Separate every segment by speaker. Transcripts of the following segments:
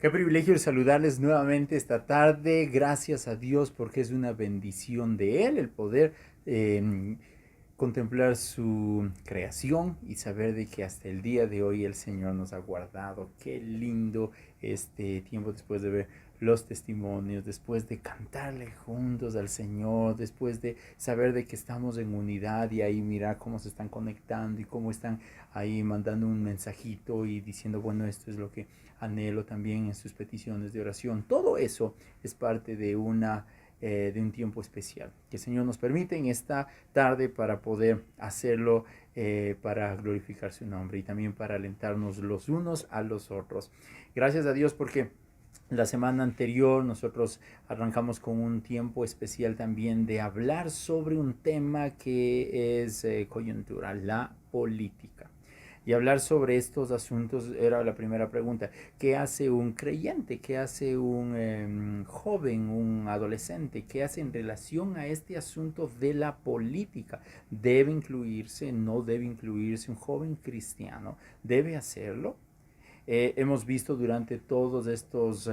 Speaker 1: Qué privilegio el saludarles nuevamente esta tarde. Gracias a Dios porque es una bendición de Él el poder contemplar su creación y saber de que hasta el día de hoy el Señor nos ha guardado. Qué lindo este tiempo después de ver los testimonios, después de cantarle juntos al Señor, después de saber de que estamos en unidad y ahí mirar cómo se están conectando y cómo están ahí mandando un mensajito y diciendo, bueno, esto es lo que anhelo también en sus peticiones de oración. Todo eso es parte de de un tiempo especial que el Señor nos permite en esta tarde para poder hacerlo, para glorificar su nombre y también para alentarnos los unos a los otros. Gracias a Dios porque la semana anterior nosotros arrancamos con un tiempo especial también de hablar sobre un tema que es coyuntural, la política. Y hablar sobre estos asuntos era la primera pregunta. ¿Qué hace un creyente? ¿Qué hace un joven, un adolescente? ¿Qué hace en relación a este asunto de la política? ¿Debe incluirse? ¿No debe incluirse un joven cristiano? ¿Debe hacerlo? Hemos visto durante todos estos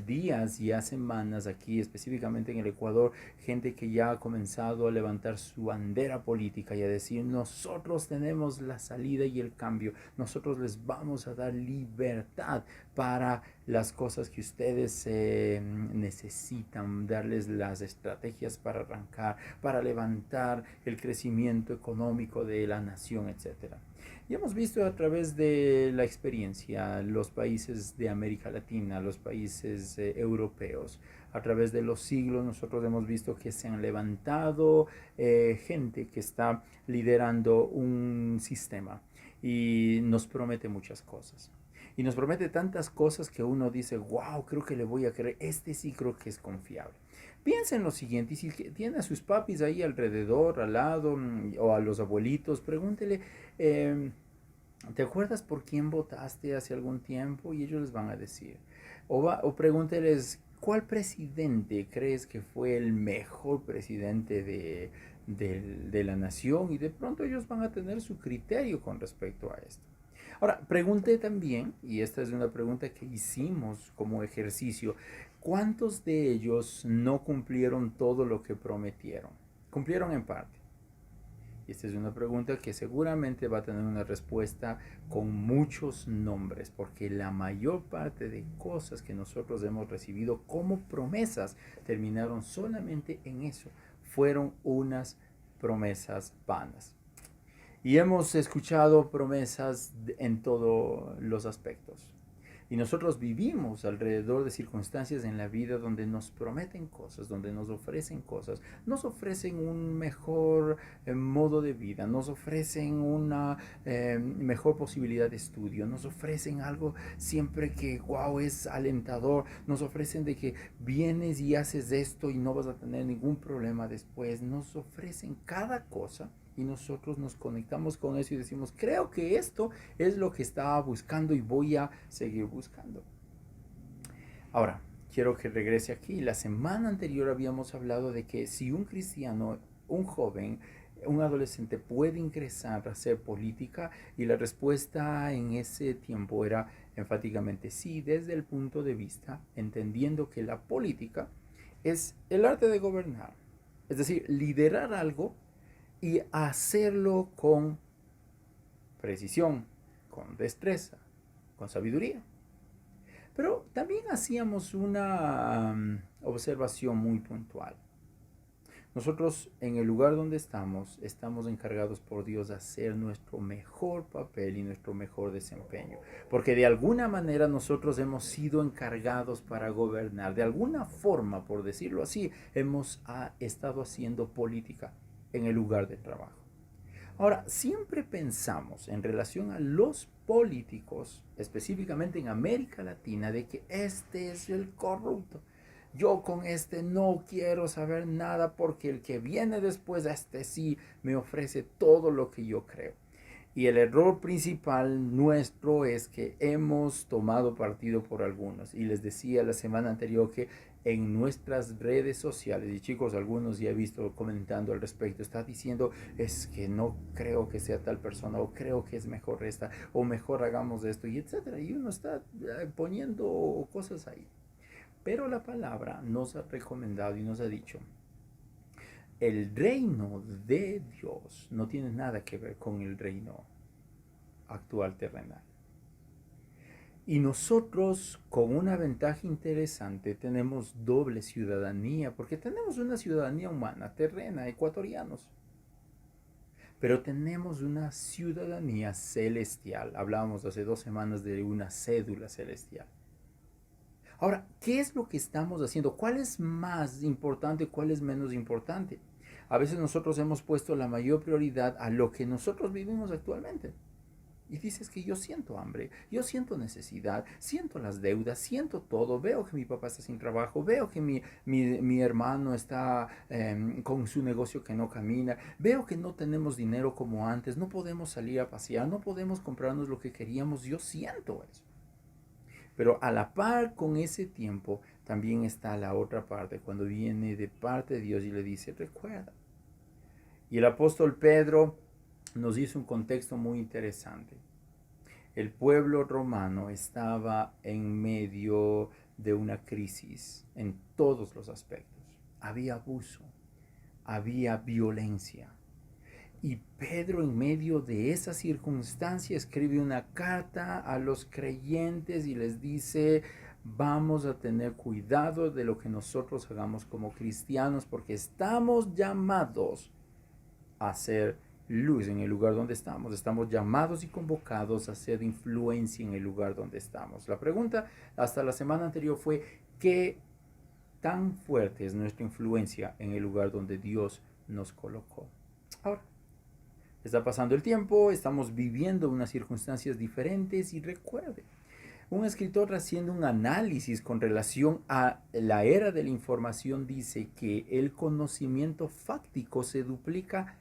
Speaker 1: días y semanas aquí, específicamente en el Ecuador, gente que ya ha comenzado a levantar su bandera política y a decir, nosotros tenemos la salida y el cambio, nosotros les vamos a dar libertad para las cosas que ustedes necesitan, darles las estrategias para arrancar, para levantar el crecimiento económico de la nación, etcétera. Y hemos visto a través de la experiencia los países de América Latina, los países europeos, a través de los siglos nosotros hemos visto que se han levantado gente que está liderando un sistema y nos promete muchas cosas. Y nos promete tantas cosas que uno dice, wow, creo que le voy a creer, este sí creo que es confiable. Piensa en lo siguiente, y si tiene a sus papis ahí alrededor, al lado, o a los abuelitos, pregúntele, eh, ¿te acuerdas por quién votaste hace algún tiempo? Y ellos les van a decir. O pregúnteles, ¿cuál presidente crees que fue el mejor presidente de la nación? Y de pronto ellos van a tener su criterio con respecto a esto. Ahora, pregunté también, y esta es una pregunta que hicimos como ejercicio, ¿cuántos de ellos no cumplieron todo lo que prometieron? Cumplieron en parte. Y esta es una pregunta que seguramente va a tener una respuesta con muchos nombres, porque la mayor parte de cosas que nosotros hemos recibido como promesas terminaron solamente en eso. Fueron unas promesas vanas. Y hemos escuchado promesas en todos los aspectos. Y nosotros vivimos alrededor de circunstancias en la vida donde nos prometen cosas, donde nos ofrecen un mejor modo de vida, nos ofrecen una mejor posibilidad de estudio, nos ofrecen algo siempre que, wow, es alentador, nos ofrecen de que vienes y haces esto y no vas a tener ningún problema después, nos ofrecen cada cosa y nosotros nos conectamos con eso y decimos, creo que esto es lo que estaba buscando y voy a seguir buscando. Ahora, quiero que regrese aquí. La semana anterior habíamos hablado de que si un cristiano, un joven, un adolescente puede ingresar a hacer política y la respuesta en ese tiempo era enfáticamente sí, desde el punto de vista, entendiendo que la política es el arte de gobernar, es decir, liderar algo y hacerlo con precisión, con destreza, con sabiduría. Pero también hacíamos una observación muy puntual. Nosotros en el lugar donde estamos encargados por Dios de hacer nuestro mejor papel y nuestro mejor desempeño. Porque de alguna manera nosotros hemos sido encargados para gobernar. De alguna forma, por decirlo así, hemos estado haciendo política en el lugar de trabajo. Ahora, siempre pensamos en relación a los políticos, específicamente en América Latina, de que este es el corrupto. Yo con este no quiero saber nada porque el que viene después, este sí me ofrece todo lo que yo creo. Y el error principal nuestro es que hemos tomado partido por algunos. Y les decía la semana anterior que en nuestras redes sociales. Y chicos, algunos ya he visto comentando al respecto, está diciendo, es que no creo que sea tal persona, o creo que es mejor esta, o mejor hagamos esto, y etcétera. Y uno está poniendo cosas ahí. Pero la palabra nos ha recomendado y nos ha dicho, el reino de Dios no tiene nada que ver con el reino actual terrenal. Y nosotros, con una ventaja interesante, tenemos doble ciudadanía, porque tenemos una ciudadanía humana, terrena, ecuatorianos, pero tenemos una ciudadanía celestial. Hablábamos hace 2 semanas de una cédula celestial. Ahora, ¿qué es lo que estamos haciendo? ¿Cuál es más importante? ¿Cuál es menos importante? A veces nosotros hemos puesto la mayor prioridad a lo que nosotros vivimos actualmente. Y dices que yo siento hambre, yo siento necesidad, siento las deudas, siento todo, veo que mi papá está sin trabajo, veo que mi hermano está con su negocio que no camina, veo que no tenemos dinero como antes, no podemos salir a pasear, no podemos comprarnos lo que queríamos, yo siento eso. Pero a la par con ese tiempo también está la otra parte, cuando viene de parte de Dios y le dice, recuerda. Y el apóstol Pedro nos hizo un contexto muy interesante. El pueblo romano estaba en medio de una crisis en todos los aspectos. Había abuso, había violencia. Y Pedro, en medio de esa circunstancia, escribe una carta a los creyentes y les dice, vamos a tener cuidado de lo que nosotros hagamos como cristianos, porque estamos llamados a ser luz en el lugar donde estamos. Estamos llamados y convocados a ser influencia en el lugar donde estamos. La pregunta hasta la semana anterior fue, ¿qué tan fuerte es nuestra influencia en el lugar donde Dios nos colocó? Ahora, está pasando el tiempo, estamos viviendo unas circunstancias diferentes y recuerde, un escritor haciendo un análisis con relación a la era de la información dice que el conocimiento fáctico se duplicaba,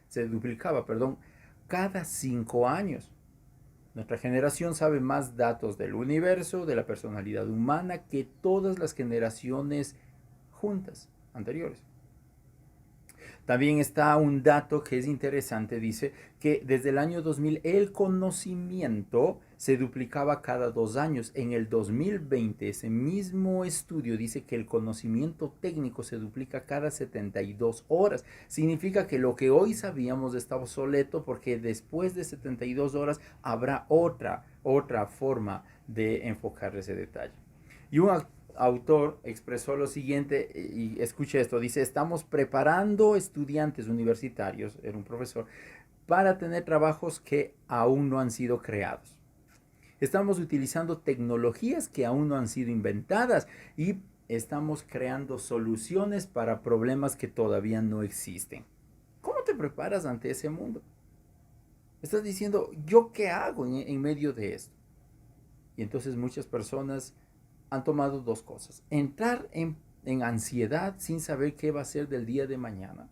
Speaker 1: cada 5 años. Nuestra generación sabe más datos del universo, de la personalidad humana, que todas las generaciones juntas anteriores. También está un dato que es interesante, dice que desde el año 2000 el conocimiento se duplicaba cada 2 años. En el 2020 ese mismo estudio dice que el conocimiento técnico se duplica cada 72 horas. Significa que lo que hoy sabíamos está obsoleto porque después de 72 horas habrá otra forma de enfocar ese detalle. Y un autor expresó lo siguiente, y escuche esto, dice, estamos preparando estudiantes universitarios, era un profesor, para tener trabajos que aún no han sido creados. Estamos utilizando tecnologías que aún no han sido inventadas y estamos creando soluciones para problemas que todavía no existen. ¿Cómo te preparas ante ese mundo? Estás diciendo, ¿yo qué hago en medio de esto? Y entonces muchas personas han tomado dos cosas. Entrar en ansiedad sin saber qué va a ser del día de mañana.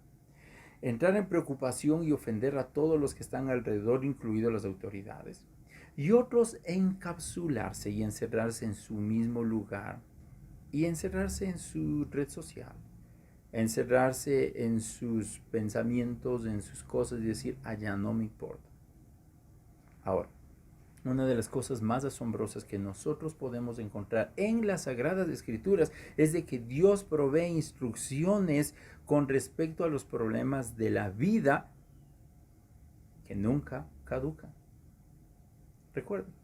Speaker 1: Entrar en preocupación y ofender a todos los que están alrededor, incluidos las autoridades. Y otros encapsularse y encerrarse en su mismo lugar. Y encerrarse en su red social. Encerrarse en sus pensamientos, en sus cosas y decir, allá no me importa. Ahora, una de las cosas más asombrosas que nosotros podemos encontrar en las Sagradas Escrituras es de que Dios provee instrucciones con respecto a los problemas de la vida que nunca caducan. Recuerden,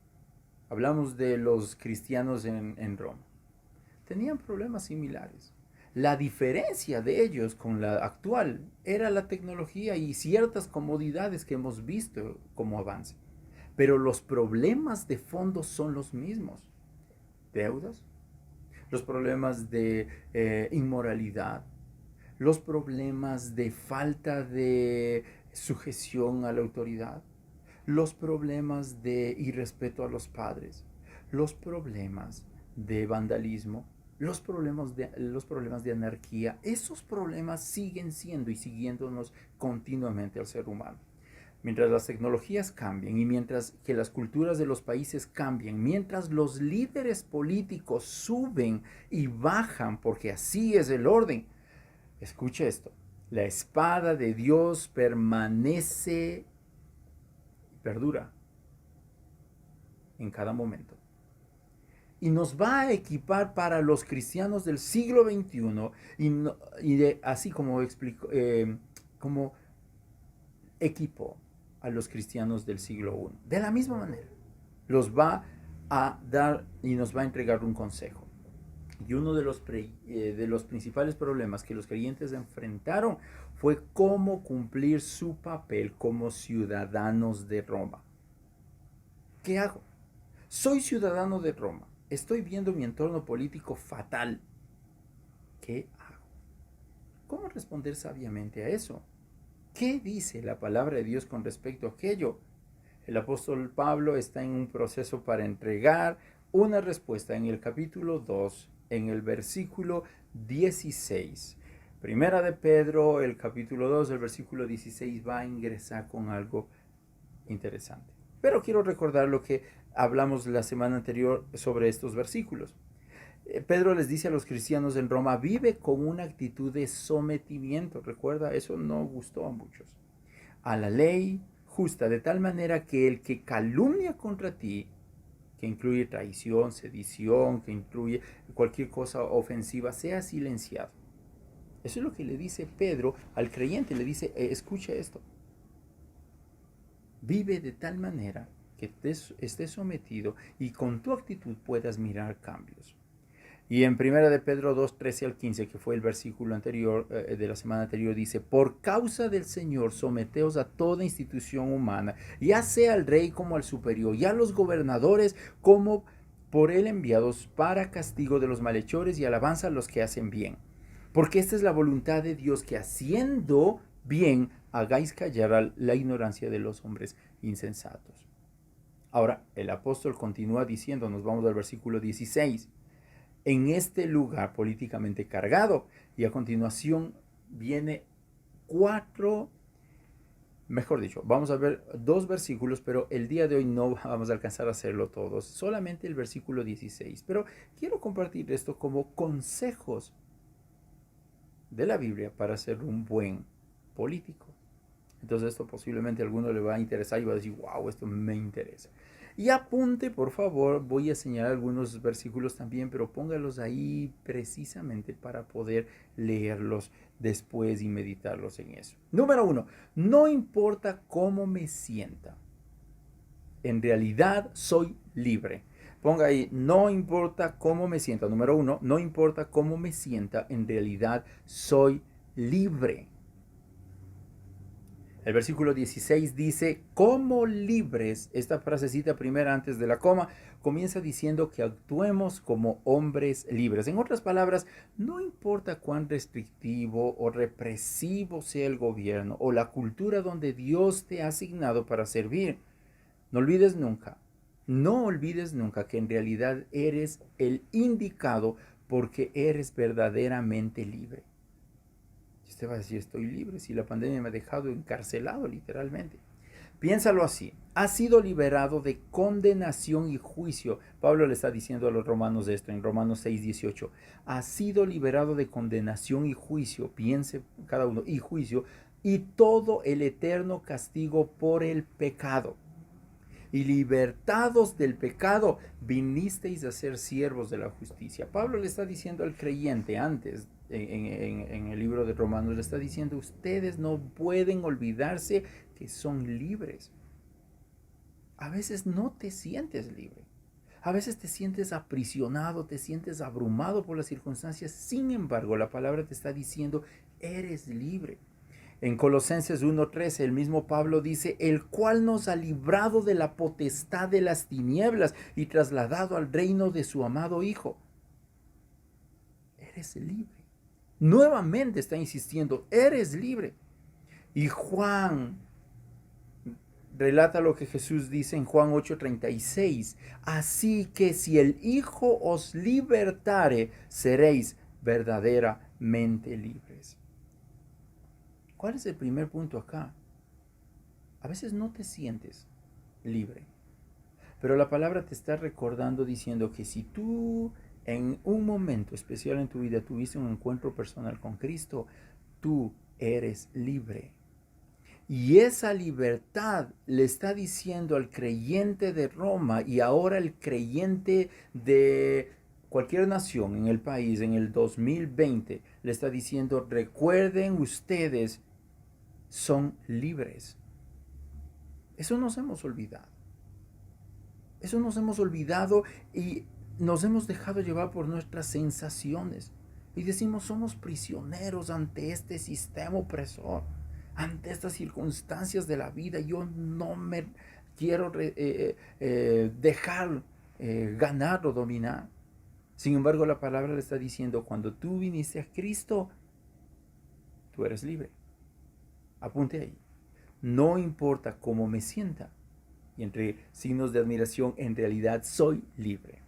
Speaker 1: hablamos de los cristianos en Roma. Tenían problemas similares. La diferencia de ellos con la actual era la tecnología y ciertas comodidades que hemos visto como avance. Pero los problemas de fondo son los mismos. Deudas, los problemas de inmoralidad, los problemas de falta de sujeción a la autoridad, los problemas de irrespeto a los padres, los problemas de vandalismo, los problemas de anarquía. Esos problemas siguen siendo y siguiéndonos continuamente al ser humano. mientras las tecnologías cambien y mientras que las culturas de los países cambien, mientras los líderes políticos suben y bajan, porque así es el orden, escuche esto, la espada de Dios permanece y perdura en cada momento. Y nos va a equipar para los cristianos del siglo XXI así como como equipo a los cristianos del siglo I. De la misma manera, los va a dar y nos va a entregar un consejo. Y uno de los principales problemas que los creyentes enfrentaron fue cómo cumplir su papel como ciudadanos de Roma. ¿Qué hago? Soy ciudadano de Roma. Estoy viendo mi entorno político fatal. ¿Qué hago? ¿Cómo responder sabiamente a eso? ¿Qué dice la palabra de Dios con respecto a aquello? El apóstol Pablo está en un proceso para entregar una respuesta en el capítulo 2, en el versículo 16. Primera de Pedro, el capítulo 2, el versículo 16 va a ingresar con algo interesante. Pero quiero recordar lo que hablamos la semana anterior sobre estos versículos. Pedro les dice a los cristianos en Roma, vive con una actitud de sometimiento. Recuerda, eso no gustó a muchos. A la ley justa, de tal manera que el que calumnia contra ti, que incluye traición, sedición, que incluye cualquier cosa ofensiva, sea silenciado. Eso es lo que le dice Pedro al creyente. Le dice, escucha esto. Vive de tal manera que estés sometido y con tu actitud puedas mirar cambios. Y en 1 de Pedro 2, 13 al 15, que fue el versículo anterior, de la semana anterior, dice, por causa del Señor, someteos a toda institución humana, ya sea al rey como al superior, y a los gobernadores como por él enviados para castigo de los malhechores y alabanza a los que hacen bien. Porque esta es la voluntad de Dios, que haciendo bien hagáis callar la ignorancia de los hombres insensatos. Ahora, el apóstol continúa diciendo, nos vamos al versículo 16, en este lugar políticamente cargado, y a continuación viene vamos a ver 2 versículos, pero el día de hoy no vamos a alcanzar a hacerlo todos, solamente el versículo 16, pero quiero compartir esto como consejos de la Biblia para ser un buen político. Entonces esto posiblemente a alguno le va a interesar y va a decir, wow, esto me interesa. Y apunte, por favor, voy a señalar algunos versículos también, pero póngalos ahí precisamente para poder leerlos después y meditarlos en eso. Número 1, no importa cómo me sienta, en realidad soy libre. Ponga ahí, no importa cómo me sienta. Número 1, no importa cómo me sienta, en realidad soy libre. El versículo 16 dice, como libres, esta frasecita primera antes de la coma, comienza diciendo que actuemos como hombres libres. En otras palabras, no importa cuán restrictivo o represivo sea el gobierno o la cultura donde Dios te ha asignado para servir, no olvides nunca que en realidad eres el indicado porque eres verdaderamente libre. Usted va a decir, estoy libre si la pandemia me ha dejado encarcelado literalmente. Piénsalo así, has sido liberado de condenación y juicio. Pablo le está diciendo a los romanos esto en Romanos 6, 18. Has sido liberado de condenación y juicio, piense cada uno, y juicio, y todo el eterno castigo por el pecado. Y libertados del pecado, vinisteis a ser siervos de la justicia. Pablo le está diciendo al creyente antes, en el libro de Romanos, le está diciendo, ustedes no pueden olvidarse que son libres. A veces no te sientes libre. A veces te sientes aprisionado, te sientes abrumado por las circunstancias. Sin embargo, la palabra te está diciendo, eres libre. En Colosenses 1:13 el mismo Pablo dice, el cual nos ha librado de la potestad de las tinieblas y trasladado al reino de su amado Hijo. Eres libre. Nuevamente está insistiendo, eres libre. Y Juan relata lo que Jesús dice en Juan 8:36. Así que si el Hijo os libertare, seréis verdaderamente libres. ¿Cuál es el primer punto acá? A veces no te sientes libre, pero la palabra te está recordando diciendo que si tú en un momento especial en tu vida tuviste un encuentro personal con Cristo, tú eres libre. Y esa libertad le está diciendo al creyente de Roma y ahora el creyente de cualquier nación en el país en el 2020, le está diciendo, recuerden ustedes, son libres. Eso nos hemos olvidado. Eso nos hemos olvidado y nos hemos dejado llevar por nuestras sensaciones. Y decimos, somos prisioneros ante este sistema opresor, ante estas circunstancias de la vida. Yo no me quiero dejar ganar o dominar. Sin embargo, la palabra le está diciendo, cuando tú viniste a Cristo, tú eres libre. Apunte ahí. No importa cómo me sienta. Y entre signos de admiración, en realidad soy libre.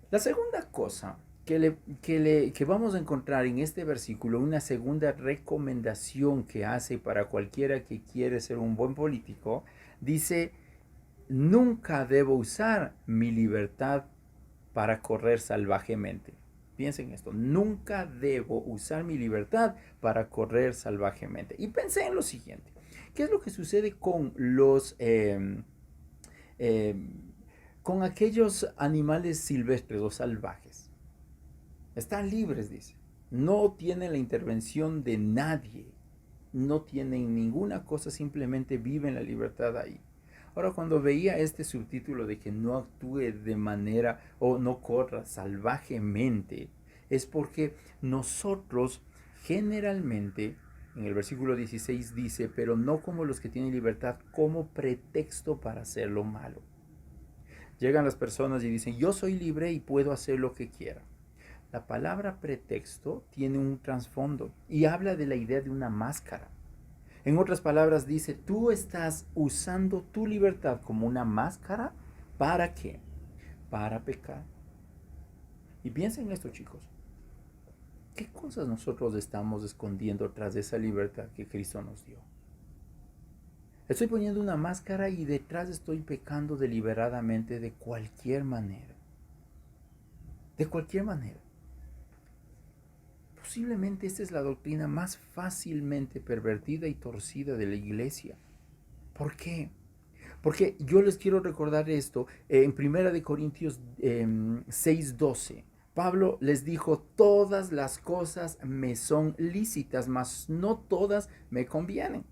Speaker 1: La segunda cosa que vamos a encontrar en este versículo, una segunda recomendación que hace para cualquiera que quiere ser un buen político, dice, nunca debo usar mi libertad para correr salvajemente. Piensen en esto, nunca debo usar mi libertad para correr salvajemente. Y pensé en lo siguiente, ¿qué es lo que sucede con con aquellos animales silvestres o salvajes? Están libres, dice. No tienen la intervención de nadie. No tienen ninguna cosa, simplemente viven la libertad ahí. Ahora, cuando veía este subtítulo de que no actúe de manera o no corra salvajemente, es porque nosotros generalmente, en el versículo 16 dice, pero no como los que tienen libertad como pretexto para hacer lo malo. Llegan las personas y dicen, yo soy libre y puedo hacer lo que quiera. La palabra pretexto tiene un trasfondo y habla de la idea de una máscara. En otras palabras dice, tú estás usando tu libertad como una máscara. ¿Para qué? Para pecar. Y piensen en esto, chicos. ¿Qué cosas nosotros estamos escondiendo tras de esa libertad que Cristo nos dio? Estoy poniendo una máscara y detrás estoy pecando deliberadamente de cualquier manera. De cualquier manera. Posiblemente esta es la doctrina más fácilmente pervertida y torcida de la iglesia. ¿Por qué? Porque yo les quiero recordar esto en 1 Corintios 6:12. Pablo les dijo, todas las cosas me son lícitas, mas no todas me convienen.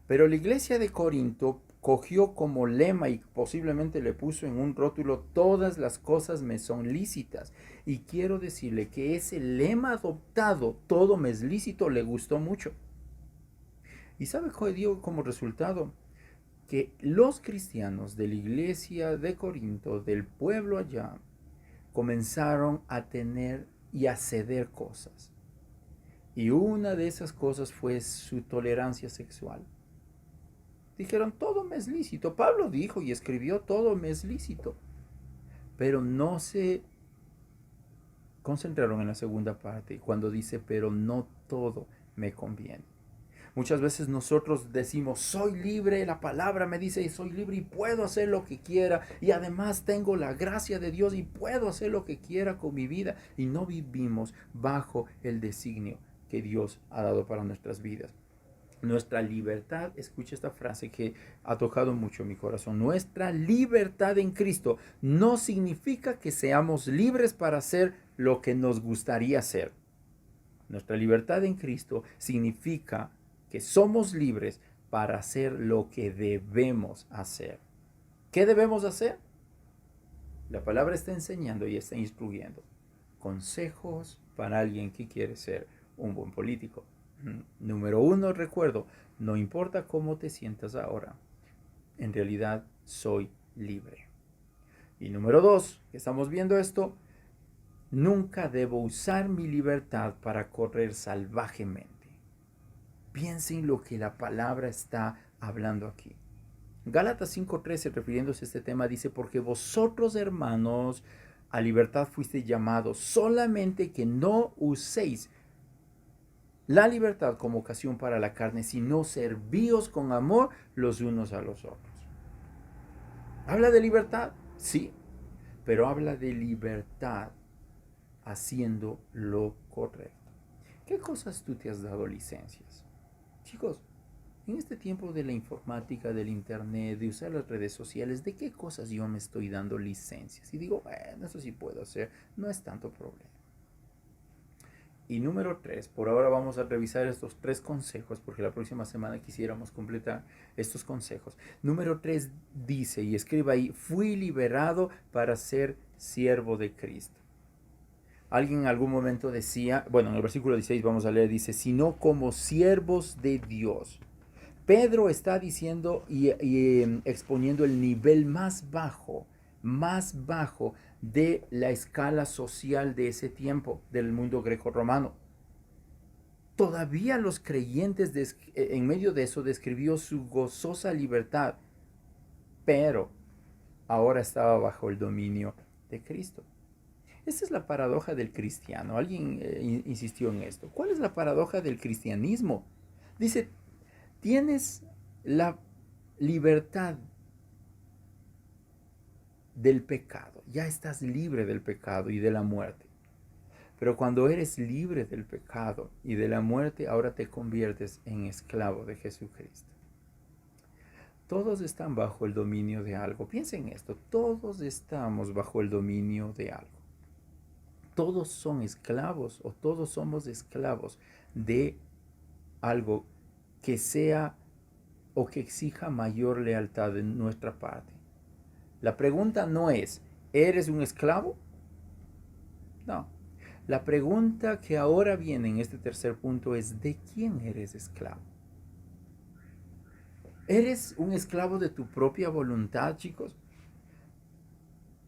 Speaker 1: Pero la iglesia de Corinto cogió como lema y posiblemente le puso en un rótulo, todas las cosas me son lícitas. Y quiero decirle que ese lema adoptado, todo me es lícito, le gustó mucho. ¿Y sabe qué dio como resultado? Que los cristianos de la iglesia de Corinto, del pueblo allá, comenzaron a tener y a ceder cosas. Y una de esas cosas fue su tolerancia sexual. Dijeron, todo me es lícito. Pablo dijo y escribió, todo me es lícito. Pero no se concentraron en la segunda parte, cuando dice, pero no todo me conviene. Muchas veces nosotros decimos, soy libre, la palabra me dice, soy libre y puedo hacer lo que quiera. Y además tengo la gracia de Dios y puedo hacer lo que quiera con mi vida. Y no vivimos bajo el designio que Dios ha dado para nuestras vidas. Nuestra libertad, escucha esta frase que ha tocado mucho mi corazón, nuestra libertad en Cristo no significa que seamos libres para hacer lo que nos gustaría hacer. Nuestra libertad en Cristo significa que somos libres para hacer lo que debemos hacer. ¿Qué debemos hacer? La palabra está enseñando y está instruyendo. Consejos para alguien que quiere ser un buen político. Número 1, recuerdo, no importa cómo te sientas ahora, en realidad soy libre. Y número 2, que estamos viendo esto, nunca debo usar mi libertad para correr salvajemente. Piensen lo que la palabra está hablando aquí. Gálatas 5:13, refiriéndose a este tema, dice, porque vosotros, hermanos, a libertad fuisteis llamados, solamente que no uséis la libertad como ocasión para la carne, sino servíos con amor los unos a los otros. ¿Habla de libertad? Sí, pero habla de libertad haciendo lo correcto. ¿Qué cosas tú te has dado licencias? Chicos, en este tiempo de la informática, del internet, de usar las redes sociales, ¿de qué cosas yo me estoy dando licencias? Y digo, bueno, eso sí puedo hacer, no es tanto problema. Y número 3, por ahora vamos a revisar estos 3 consejos, porque la próxima semana quisiéramos completar estos consejos. Número 3 dice, y escriba ahí, fui liberado para ser siervo de Cristo. Alguien en algún momento decía, bueno, en el versículo 16 vamos a leer, dice, sino como siervos de Dios. Pedro está diciendo y exponiendo el nivel más bajo de la escala social de ese tiempo, del mundo greco-romano. Todavía los creyentes en medio de eso describió su gozosa libertad, pero ahora estaba bajo el dominio de Cristo. Esta es la paradoja del cristiano. Alguien insistió en esto. ¿Cuál es la paradoja del cristianismo? Dice, tienes la libertad del pecado. Ya estás libre del pecado y de la muerte. Pero cuando eres libre del pecado y de la muerte, ahora te conviertes en esclavo de Jesucristo. Todos están bajo el dominio de algo. Piensen en esto. Todos estamos bajo el dominio de algo. Todos son esclavos o todos somos esclavos de algo que sea o que exija mayor lealtad de nuestra parte. La pregunta no es, ¿eres un esclavo? No. La pregunta que ahora viene en este tercer punto es, ¿de quién eres esclavo? ¿Eres un esclavo de tu propia voluntad, chicos?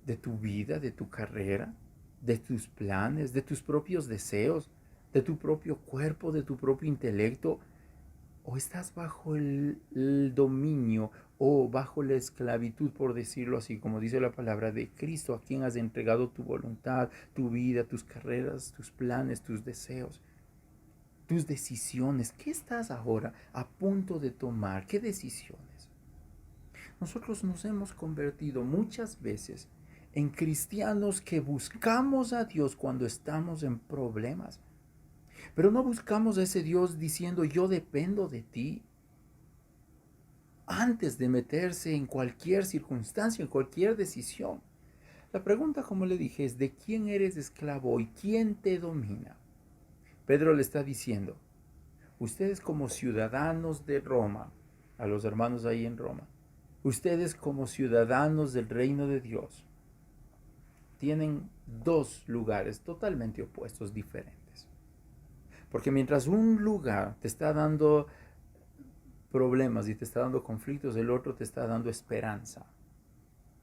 Speaker 1: ¿De tu vida, de tu carrera, de tus planes, de tus propios deseos, de tu propio cuerpo, de tu propio intelecto? ¿O estás bajo el dominio o bajo la esclavitud, por decirlo así, como dice la palabra, de Cristo, a quien has entregado tu voluntad, tu vida, tus carreras, tus planes, tus deseos, tus decisiones? ¿Qué estás ahora a punto de tomar? ¿Qué decisiones? Nosotros nos hemos convertido muchas veces en cristianos que buscamos a Dios cuando estamos en problemas. Pero no buscamos a ese Dios diciendo yo dependo de ti. Antes de meterse en cualquier circunstancia, en cualquier decisión. La pregunta, como le dije, es ¿de quién eres esclavo y quién te domina? Pedro le está diciendo, ustedes como ciudadanos de Roma, a los hermanos ahí en Roma, ustedes como ciudadanos del reino de Dios, tienen dos lugares totalmente opuestos, diferentes. Porque mientras un lugar te está dando problemas y te está dando conflictos, el otro te está dando esperanza,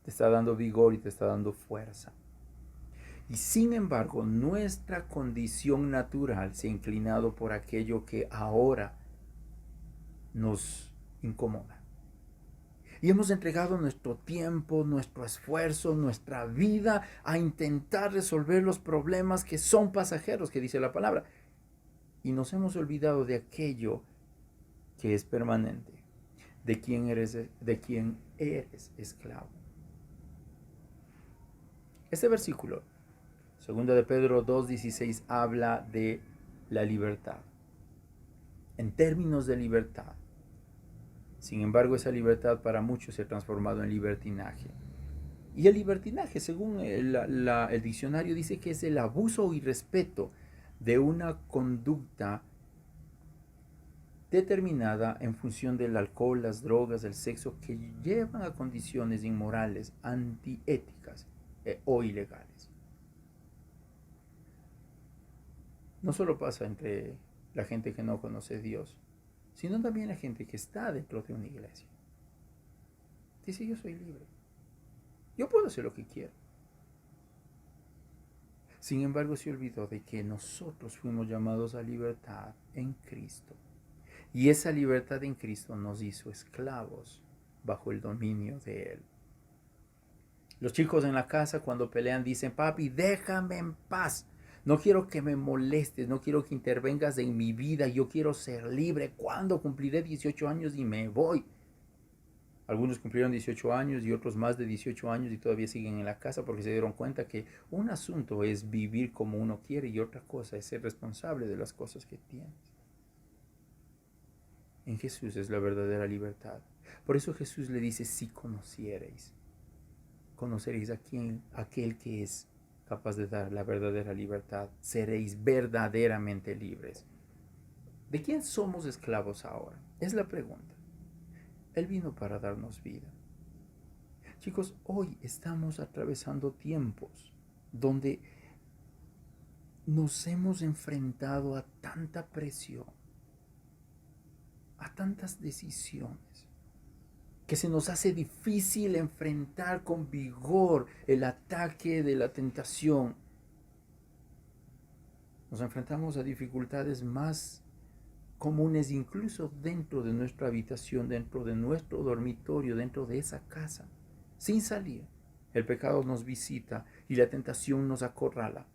Speaker 1: te está dando vigor y te está dando fuerza. Y sin embargo, nuestra condición natural se ha inclinado por aquello que ahora nos incomoda. Y hemos entregado nuestro tiempo, nuestro esfuerzo, nuestra vida a intentar resolver los problemas que son pasajeros, que dice la palabra. Y nos hemos olvidado de aquello que es permanente, de quién eres esclavo. Este versículo, 2 de Pedro 2:16, habla de la libertad. En términos de libertad. Sin embargo, esa libertad para muchos se ha transformado en libertinaje. Y el libertinaje, según el diccionario, dice que es el abuso o irrespeto de una conducta determinada en función del alcohol, las drogas, el sexo, que llevan a condiciones inmorales, antiéticas o ilegales. No solo pasa entre la gente que no conoce a Dios, sino también la gente que está dentro de una iglesia. Dice, yo soy libre. Yo puedo hacer lo que quiero. Sin embargo, se olvidó de que nosotros fuimos llamados a libertad en Cristo. Y esa libertad en Cristo nos hizo esclavos bajo el dominio de Él. Los chicos en la casa cuando pelean dicen, papi, déjame en paz. No quiero que me molestes, no quiero que intervengas en mi vida, yo quiero ser libre. ¿Cuándo cumpliré 18 años y me voy? Algunos cumplieron 18 años y otros más de 18 años y todavía siguen en la casa porque se dieron cuenta que un asunto es vivir como uno quiere y otra cosa es ser responsable de las cosas que tienes. En Jesús es la verdadera libertad. Por eso Jesús le dice, si conociereis, conoceréis a aquel que es capaz de dar la verdadera libertad, seréis verdaderamente libres. ¿De quién somos esclavos ahora? Es la pregunta. Él vino para darnos vida. Chicos, hoy estamos atravesando tiempos donde nos hemos enfrentado a tanta presión, a tantas decisiones, que se nos hace difícil enfrentar con vigor el ataque de la tentación. Nos enfrentamos a dificultades más comunes incluso dentro de nuestra habitación, dentro de nuestro dormitorio, dentro de esa casa, sin salir. El pecado nos visita y la tentación nos acorrala.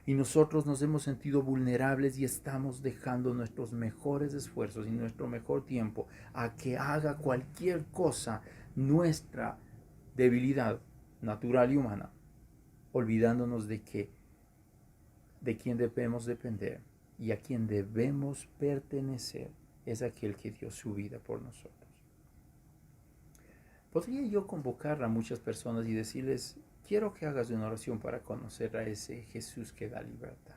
Speaker 1: Y nosotros nos hemos sentido vulnerables y estamos dejando nuestros mejores esfuerzos y nuestro mejor tiempo a que haga cualquier cosa nuestra debilidad natural y humana, olvidándonos de quien debemos depender y a quien debemos pertenecer es aquel que dio su vida por nosotros. Podría yo convocar a muchas personas y decirles, quiero que hagas una oración para conocer a ese Jesús que da libertad.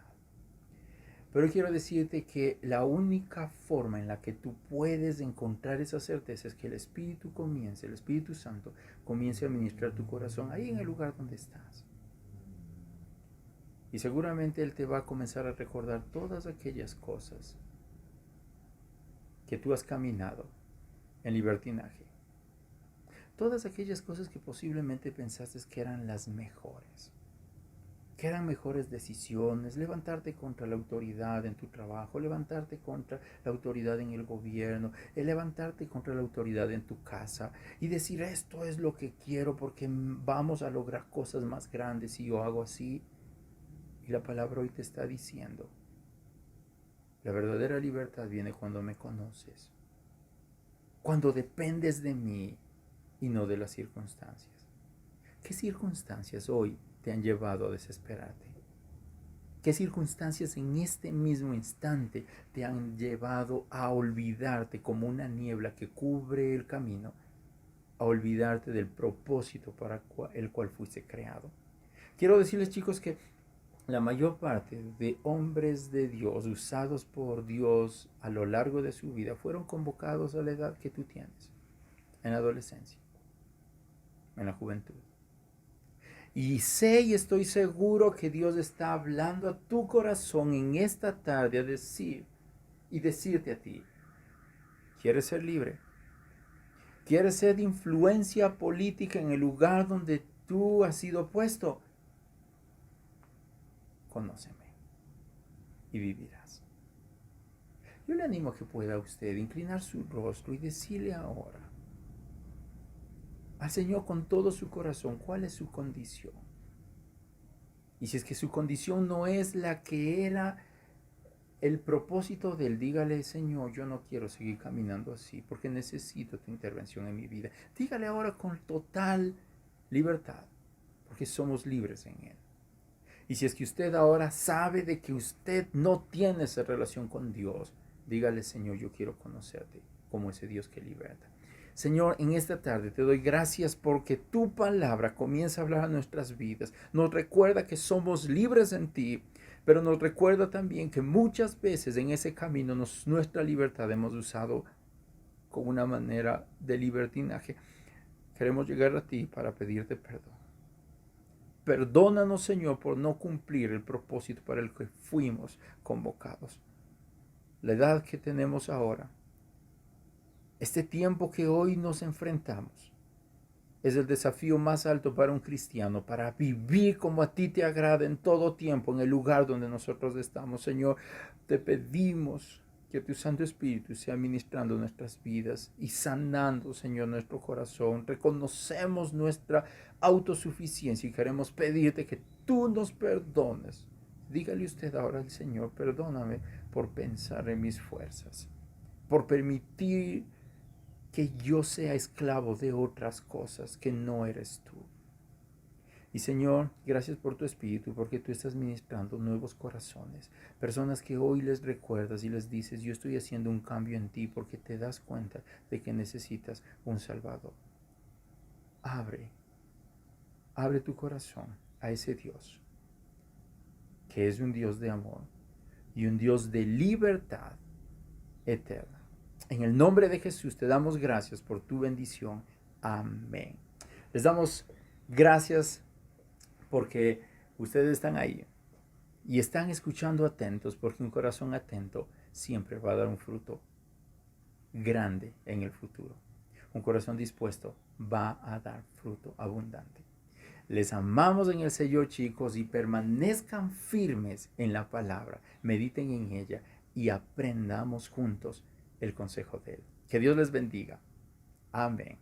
Speaker 1: Pero quiero decirte que la única forma en la que tú puedes encontrar esa certeza es que el Espíritu Santo comience a ministrar tu corazón ahí en el lugar donde estás. Y seguramente Él te va a comenzar a recordar todas aquellas cosas que tú has caminado en libertinaje. Todas aquellas cosas que posiblemente pensaste que eran las mejores. Que eran mejores decisiones, levantarte contra la autoridad en tu trabajo, levantarte contra la autoridad en el gobierno, levantarte contra la autoridad en tu casa y decir esto es lo que quiero porque vamos a lograr cosas más grandes si yo hago así. Y la palabra hoy te está diciendo, la verdadera libertad viene cuando me conoces, cuando dependes de mí y no de las circunstancias. ¿Qué circunstancias hoy te han llevado a desesperarte? ¿Qué circunstancias en este mismo instante te han llevado a olvidarte como una niebla que cubre el camino, a olvidarte del propósito para el cual fuiste creado? Quiero decirles, chicos, que la mayor parte de hombres de Dios usados por Dios a lo largo de su vida fueron convocados a la edad que tú tienes, en la adolescencia, en la juventud. Y sé y estoy seguro que Dios está hablando a tu corazón en esta tarde a decirte a ti, ¿quieres ser libre? ¿Quieres ser de influencia política en el lugar donde tú has sido puesto? Conóceme y vivirás. Yo le animo a que pueda usted inclinar su rostro y decirle ahora al Señor con todo su corazón cuál es su condición. Y si es que su condición no es la que era el propósito de él, dígale, Señor, yo no quiero seguir caminando así porque necesito tu intervención en mi vida. Dígale ahora con total libertad, porque somos libres en Él. Y si es que usted ahora sabe de que usted no tiene esa relación con Dios, dígale, Señor, yo quiero conocerte como ese Dios que liberta. Señor, en esta tarde te doy gracias porque tu palabra comienza a hablar a nuestras vidas. Nos recuerda que somos libres en ti, pero nos recuerda también que muchas veces en ese camino nuestra libertad hemos usado como una manera de libertinaje. Queremos llegar a ti para pedirte perdón. Perdónanos, Señor, por no cumplir el propósito para el que fuimos convocados. La edad que tenemos ahora, este tiempo que hoy nos enfrentamos, es el desafío más alto para un cristiano, para vivir como a ti te agrada en todo tiempo, en el lugar donde nosotros estamos. Señor, te pedimos que tu Santo Espíritu sea ministrando nuestras vidas y sanando, Señor, nuestro corazón. Reconocemos nuestra autosuficiencia y queremos pedirte que tú nos perdones Dígale usted ahora al Señor, perdóname por pensar en mis fuerzas, por permitir que yo sea esclavo de otras cosas que no eres tú. Y Señor, gracias por tu Espíritu, porque tú estás ministrando nuevos corazones. Personas que hoy les recuerdas y les dices, yo estoy haciendo un cambio en ti porque te das cuenta de que necesitas un Salvador. Abre tu corazón a ese Dios, que es un Dios de amor y un Dios de libertad eterna. En el nombre de Jesús te damos gracias por tu bendición. Amén. Les damos gracias porque ustedes están ahí y están escuchando atentos, porque un corazón atento siempre va a dar un fruto grande en el futuro. Un corazón dispuesto va a dar fruto abundante. Les amamos en el Señor, chicos, y permanezcan firmes en la palabra. Mediten en ella y aprendamos juntos el consejo de Él. Que Dios les bendiga. Amén.